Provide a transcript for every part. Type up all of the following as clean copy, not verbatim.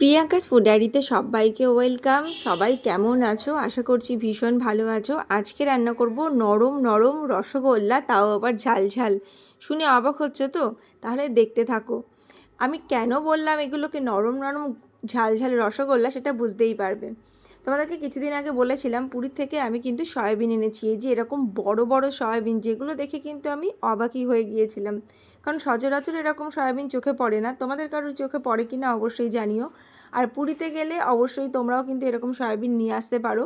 Priyanka's food ডায়েরিতে সবাইকে welcome. সবাই কেমন আছো? আশা করছি ভীষণ ভালো আছো। আজকে রান্না করব নরম নরম রসগোল্লা, তাও আবার ঝাল ঝাল। শুনে অবাক হচ্ছে তো? তাহলে দেখতে থাকো। আমি কেন বললাম এগুলোকে নরম নরম ঝাল ঝাল রসগোল্লা, সেটা বুঝতেই পারবে। তোমাদেরকে কিছুদিন আগে বলেছিলাম পুরীর থেকে আমি কিন্তু সয়াবিন এনেছি। এই যে এরকম বড় বড় সয়াবিন, যেগুলো দেখে কিন্তু আমি অবাকই হয়ে গিয়েছিলাম, কারণ সচরাচর এরকম সয়াবিন চোখে পড়ে না। তোমাদের কারোর চোখে পড়ে কি না অবশ্যই জানিও। আর পুরীতে গেলে অবশ্যই তোমরাও কিন্তু এরকম সয়াবিন নিয়ে আসতে পারো।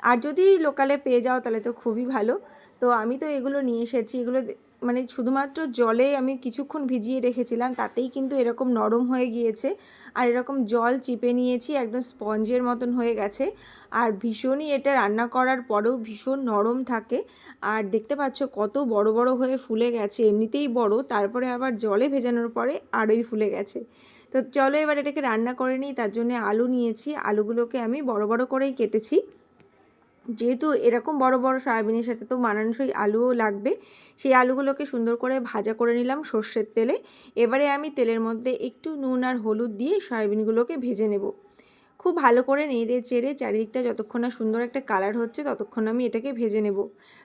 আর যদি লোকালে পেয়ে যাও তাহলে তো খুবই ভালো। তো আমি তো এগুলো নিয়ে এসেছি। এগুলো মানে শুধুমাত্র জলে আমি কিছুক্ষণ ভিজিয়ে রেখেছিলাম, তাতেই কিন্তু এরকম নরম হয়ে গিয়েছে। আর এরকম জল চিপে নিয়েছি, একদম স্পঞ্জের মতন হয়ে গেছে। আর ভীষণই এটা রান্না করার পরেও ভীষণ নরম থাকে। আর দেখতে পাচ্ছ কত বড় বড় হয়ে ফুলে গেছে, এমনিতেই বড়, তারপরে আবার জলে ভেজানোর পরে আরোই ফুলে গেছে। তো চলো এবার এটাকে রান্না করে নিই। তার জন্য আলু নিয়েছি, আলুগুলোকে আমি বড় বড় করেই কেটেছি। যেহেতু এরকম বড় বড় সয়াবিনের সাথে তো মানানসই আলুও লাগবে, সেই আলুগুলোকে সুন্দর করে ভাজা করে নিলাম সর্ষের তেলে। এবারে আমি তেলের মধ্যে একটু নুন আর হলুদ দিয়ে সয়াবিনগুলোকে ভেজে নেব। খুব ভালো করে নেড়ে চেড়ে চারিদিকটা যতক্ষণ না সুন্দর একটা কালার হচ্ছে ততক্ষণ আমি এটাকে ভেজে নেব।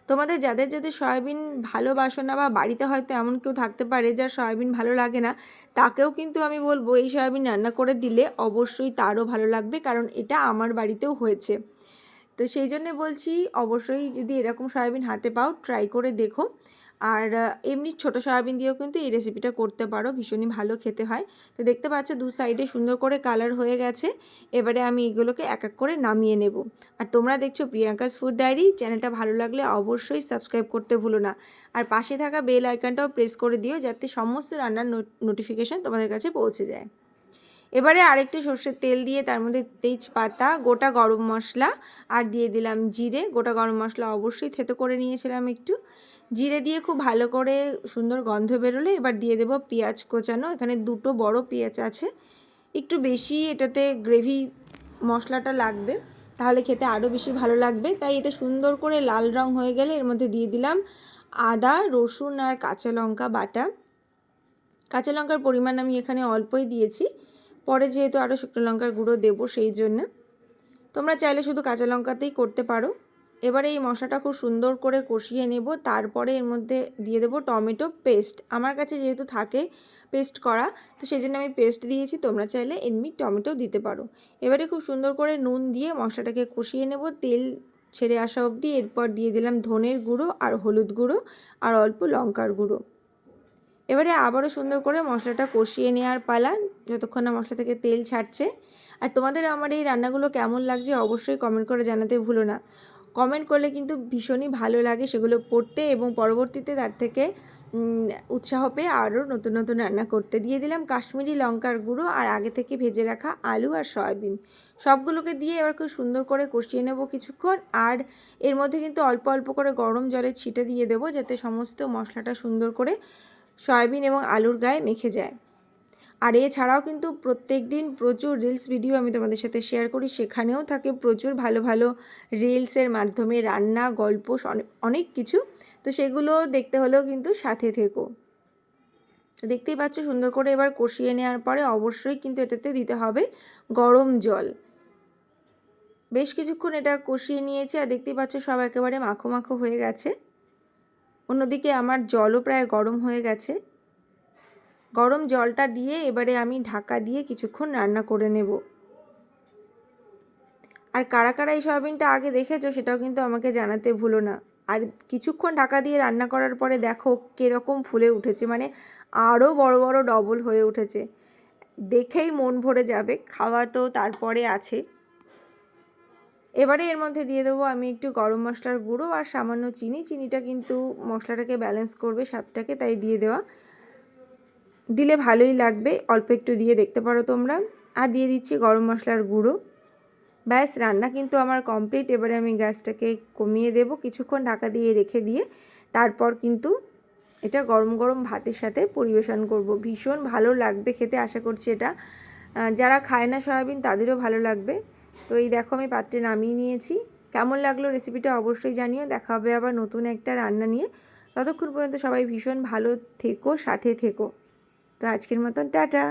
তোমাদের যাদের যাদের সয়াবিন ভালোবাসো না, বা বাড়িতে হয়তো এমন কেউ থাকতে পারে যার সয়াবিন ভালো লাগে না, তাকেও কিন্তু আমি বলবো এই সয়াবিন রান্না করে দিলে অবশ্যই তারও ভালো লাগবে, কারণ এটা আমার বাড়িতেও হয়েছে। তো সেই জন্য বলছি, অবশ্যই যদি এরকম সয়াবিন হাতে পাও ট্রাই করে দেখো। আর এমনি ছোটো সয়াবিন দিয়েও কিন্তু এই রেসিপিটা করতে পারো, ভীষণই ভালো খেতে হয়। তো দেখতে পাচ্ছ দু সাইডে সুন্দর করে কালার হয়ে গেছে। এবারে আমি এগুলোকে এক এক করে নামিয়ে নেব। আর তোমরা দেখছো প্রিয়াঙ্কাস ফুড ডায়েরি। চ্যানেলটা ভালো লাগলে অবশ্যই সাবস্ক্রাইব করতে ভুলো না। আর পাশে থাকা বেল আইকনটাও প্রেস করে দিও, যাতে সমস্ত রান্নার নোটিফিকেশন তোমাদের কাছে পৌঁছে যায়। এবারে আরেকটু সর্ষের তেল দিয়ে তার মধ্যে তেজপাতা, গোটা গরম মশলা আর দিয়ে দিলাম জিরে। গোটা গরম মশলা অবশ্যই থেতো করে নিয়েছিলাম একটু। জিরে দিয়ে খুব ভালো করে সুন্দর গন্ধ বেরোলে এবার দিয়ে দেবো পেঁয়াজ কোচানো। এখানে দুটো বড় পেঁয়াজ আছে, একটু বেশি এটাতে গ্রেভি মশলাটা লাগবে, তাহলে খেতে আরও বেশি ভালো লাগবে। তাই এটা সুন্দর করে লাল রং হয়ে গেলে এর মধ্যে দিয়ে দিলাম আদা, রসুন আর কাঁচা লঙ্কা বাটা। কাঁচা লঙ্কার পরিমাণ আমি এখানে অল্পই দিয়েছি, পরে যেহেতু আরও শুকনো লঙ্কার গুঁড়ো দেবো সেই জন্য। তোমরা চাইলে শুধু কাঁচা লঙ্কাতেই করতে পারো। এবারে এই মশলাটা খুব সুন্দর করে কষিয়ে নেব। তারপরে এর মধ্যে দিয়ে দেবো টমেটো পেস্ট। আমার কাছে যেহেতু থাকে পেস্ট করা, তো সেই জন্য আমি পেস্ট দিয়েছি, তোমরা চাইলে এমনি টমেটো দিতে পারো। এবারে খুব সুন্দর করে নুন দিয়ে মশলাটাকে কষিয়ে নেব তেল ছেড়ে আসা অবধি। এরপর দিয়ে দিলাম ধনের গুঁড়ো আর হলুদ গুঁড়ো আর অল্প লঙ্কার গুঁড়ো। এবারে আবারও সুন্দর করে মশলাটা কষিয়ে নেওয়ার পালা, যতক্ষণ না মশলা থেকে তেল ছাড়ছে। আর তোমাদের আমার এই রান্নাগুলো কেমন লাগছে অবশ্যই কমেন্ট করে জানাতে ভুলো না। কমেন্ট করলে কিন্তু ভীষণই ভালো লাগে সেগুলো পড়তে, এবং পরবর্তীতে তার থেকে উৎসাহ পেয়ে আরও নতুন নতুন রান্না করতে। দিয়ে দিলাম কাশ্মীরি লঙ্কার গুঁড়ো আর আগে থেকে ভেজে রাখা আলু আর সয়াবিন, সবগুলোকে দিয়ে এবার খুব সুন্দর করে কষিয়ে নেব কিছুক্ষণ। আর এর মধ্যে কিন্তু অল্প অল্প করে গরম জলের ছিটে দিয়ে দেবো, যাতে সমস্ত মশলাটা সুন্দর করে সয়াবিন এবং আলুর গায়ে মেখে যায়। আর এছাড়াও কিন্তু প্রত্যেক দিন প্রচুর রিলস ভিডিও আমি তোমাদের সাথে শেয়ার করি, সেখানেও থাকে প্রচুর ভালো ভালো রিলসের মাধ্যমে রান্না, গল্প, অনেক কিছু। তো সেগুলো দেখতে হলেও কিন্তু সাথে থেকো। দেখতেই পাচ্ছ সুন্দর করে এবার কষিয়ে নেওয়ার পরে অবশ্যই কিন্তু এটাতে দিতে হবে গরম জল। বেশ কিছুক্ষণ এটা কষিয়ে নিয়েছি, আর দেখতেই পাচ্ছ সব একেবারে মাখো মাখো হয়ে গেছে। অন্যদিকে আমার জলও প্রায় গরম হয়ে গেছে। গরম জলটা দিয়ে এবারে আমি ঢাকা দিয়ে কিছুক্ষণ রান্না করে নেব। আর কারা কারা এই সয়াবিনটা আগে দেখেছো সেটাও কিন্তু আমাকে জানাতে ভুলো না। আর কিছুক্ষণ ঢাকা দিয়ে রান্না করার পরে দেখো কীরকম ফুলে উঠেছে, মানে আরও বড় বড় ডবল হয়ে উঠেছে। দেখেই মন ভরে যাবে, খাওয়া তো তারপরে আছে। এবারে এর মধ্যে দিয়ে দেবো আমি একটু গরম মশলার গুঁড়ো আর সামান্য চিনি। চিনিটা কিন্তু মশলাটাকে ব্যালেন্স করবে স্বাদটাকে, তাই দিয়ে দেওয়া। দিলে ভালোই লাগবে, অল্প একটু দিয়ে দেখতে পারো তোমরা। আর দিয়ে দিচ্ছি গরম মশলার গুঁড়ো। ব্যাস, রান্না কিন্তু আমার কমপ্লিট। এবারে আমি গ্যাসটাকে কমিয়ে দেব, কিছুক্ষণ ঢাকা দিয়ে রেখে দিয়ে তারপর কিন্তু এটা গরম গরম ভাতের সাথে পরিবেশন করব। ভীষণ ভালো লাগবে খেতে, আশা করছি এটা যারা খায় না সয়াবিন তাদেরও ভালো লাগবে। তো এই দেখো আমি পাত্রে নামিয়ে নিয়েছি। কেমন লাগলো রেসিপিটা অবশ্যই জানিও। দেখা হবে আবার নতুন একটা রান্না নিয়ে। ততক্ষণ পর্যন্ত সবাই ভীষণ ভালো থেকো, সাথে থেকো। তো আজকের মতন টাটা।